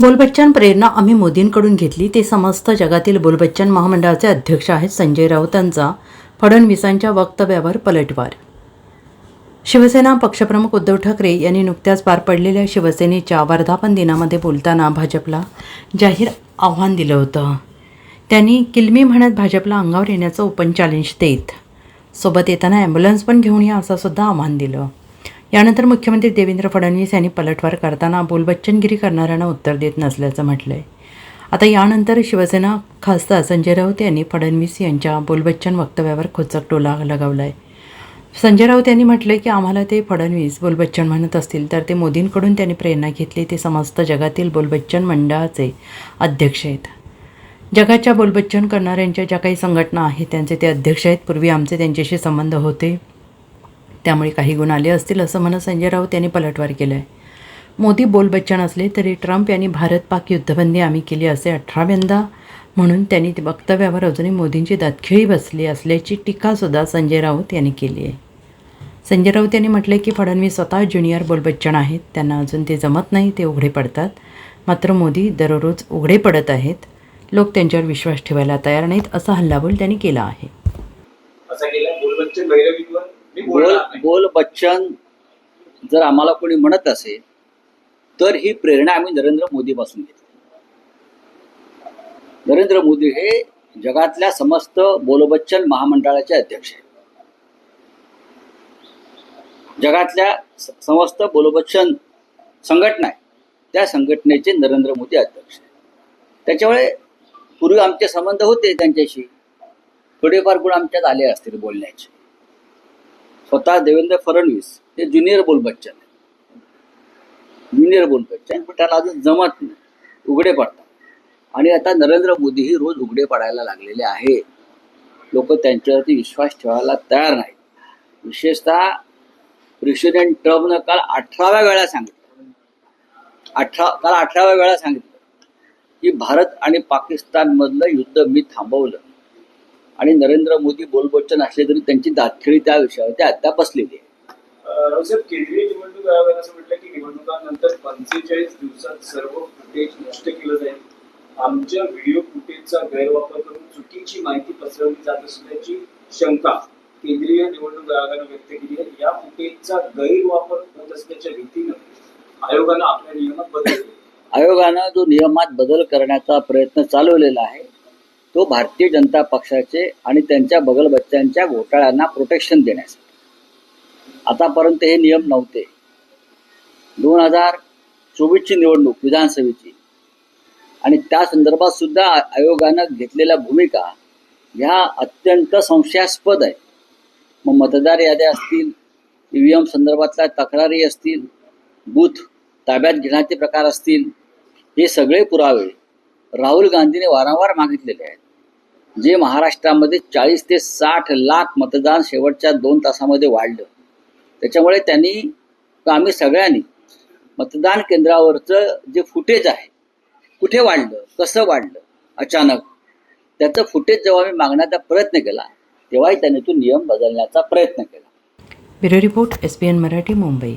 बोलबच्चन प्रेरणा आम्ही मोदींकडून घेतली. ते समस्त जगातील बोलबच्चन महामंडळाचे अध्यक्ष आहेत संजय राऊतांचा फडणवीसांच्या वक्तव्यावर पलटवार. शिवसेना पक्षप्रमुख उद्धव ठाकरे यांनी नुकत्याच पार पडलेल्या शिवसेनेच्या वर्धापन दिनामध्ये बोलताना भाजपला जाहीर आव्हान दिलं होतं. त्यांनी किलमी म्हणत भाजपला अंगावर येण्याचं ओपन चॅलेंज देत सोबत येताना ॲम्ब्युलन्स पण घेऊन या असं सुद्धा आव्हान दिलं. यानंतर मुख्यमंत्री देवेंद्र फडणवीस यांनी पलटवार करताना बोलबच्चनगिरी करणाऱ्यांना उत्तर देत नसल्याचं म्हटलं आहे. आता यानंतर शिवसेना खासदार संजय राऊत यांनी फडणवीस यांच्या बोलबच्चन वक्तव्यावर खोचक टोला लगावला आहे. संजय राऊत यांनी म्हटलं की आम्हाला ते फडणवीस बोलबच्चन म्हणत असतील तर ते मोदींकडून त्यांनी प्रेरणा घेतली. ते समस्त जगातील बोलबच्चन मंडळाचे अध्यक्ष आहेत. जगाच्या बोलबच्चन करणाऱ्यांच्या ज्या काही संघटना आहेत त्यांचे ते अध्यक्ष आहेत. पूर्वी आमचे त्यांच्याशी संबंध होते, त्यामुळे काही गुण आले असतील असं म्हणत संजय राऊत यांनी पलटवार केलं आहे. मोदी बोलबच्चन असले तरी ट्रम्प यांनी भारत पाक युद्धबंदी आम्ही केली असे 18व्यांदा म्हणून त्यांनी वक्तव्यावर अजूनही मोदींची दातखिळी बसली असल्याची टीकासुद्धा संजय राऊत यांनी केली आहे. संजय राऊत यांनी म्हटले की फडणवीस स्वतः ज्युनियर बोलबच्चन आहेत. त्यांना अजून ते जमत नाही, ते उघडे पडतात. मात्र मोदी दररोज उघडे पडत आहेत. लोक त्यांच्यावर विश्वास ठेवायला तयार नाहीत असा हल्लाबोल त्यांनी केला आहे. बोलबच्चन जर आम्हाला कोणी म्हणत असेल तर ही प्रेरणा आम्ही नरेंद्र मोदीपासून घेतली. नरेंद्र मोदी हे जगातल्या समस्त बोलबच्चन महामंडळाचे अध्यक्ष आहेत. जगातल्या समस्त बोलबच्चन संघटना आहे त्या संघटनेचे नरेंद्र मोदी अध्यक्ष आहेत. त्याच्यामुळे पूर्वी आमचे संबंध होते त्यांच्याशी, थोडेफार गुण आमच्यात आले असतील बोलण्याचे. स्वतः देवेंद्र फडणवीस हे ज्युनियर बोलबच्चन पण त्याला अजून जमत नाही, उघडे पडतात. आणि आता नरेंद्र मोदीही रोज उघडे पडायला लागलेले आहे. लोक त्यांच्यावरती विश्वास ठेवायला तयार नाहीत. विशेषतः प्रेसिडेंट ट्रम्पनं काल 18व्या वेळा सांगितलं की भारत आणि पाकिस्तानमधलं युद्ध मी थांबवलं. आणि नरेंद्र मोदी बोलबच्चन असले तरी त्यांची दातखिळी त्या विषयावरती अद्याप बसलेली आहे. रावसाहेब, केंद्रीय निवडणूक आयोगाने असं म्हटलं की निवडणुकांनंतर 45 दिवसात सर्व फुटेज नष्ट केलं जाईल. आमच्या व्हिडिओ फुटेजचा गैरवापर करून चुकीची माहिती पसरवली जात असल्याची शंका केंद्रीय निवडणूक आयोगाने व्यक्त केली आहे. या फुटेजचा गैरवापर होत असल्याच्या भीतीनं आयोगानं आपल्या नियमात बदल केले. आयोगानं जो नियमात बदल करण्याचा प्रयत्न चालवलेला आहे तो भारतीय जनता पक्षाचे आणि त्यांच्या बगलबच्च्यांच्या घोटाळ्यांना प्रोटेक्शन देण्यासाठी. आतापर्यंत हे नियम नव्हते. 2024ची निवडणूक विधानसभेची आणि त्या संदर्भात सुद्धा आयोगानं घेतलेल्या भूमिका ह्या अत्यंत संशयास्पद आहे. मग मतदार याद्या असतील, EVM संदर्भातल्या तक्रारी असतील, बूथ ताब्यात घेण्याचे प्रकार असतील, हे सगळे पुरावे राहुल गांधीने वारंवार मागितलेले आहेत. जे महाराष्ट्रामध्ये 40 ते 60 लाख मतदान शेवटच्या 2 तासामध्ये वाढलं. त्याच्यामुळे आम्ही सगळ्यांनी मतदान केंद्रावरचं जे फुटेज आहे, कुठे वाढलं, कसं वाढलं अचानक, त्याचं फुटेज जेव्हा मी मागण्याचा प्रयत्न केला तेव्हाही त्यांनी तो नियम बदलण्याचा प्रयत्न केला. Bureau report, SBN Marathi, Mumbai.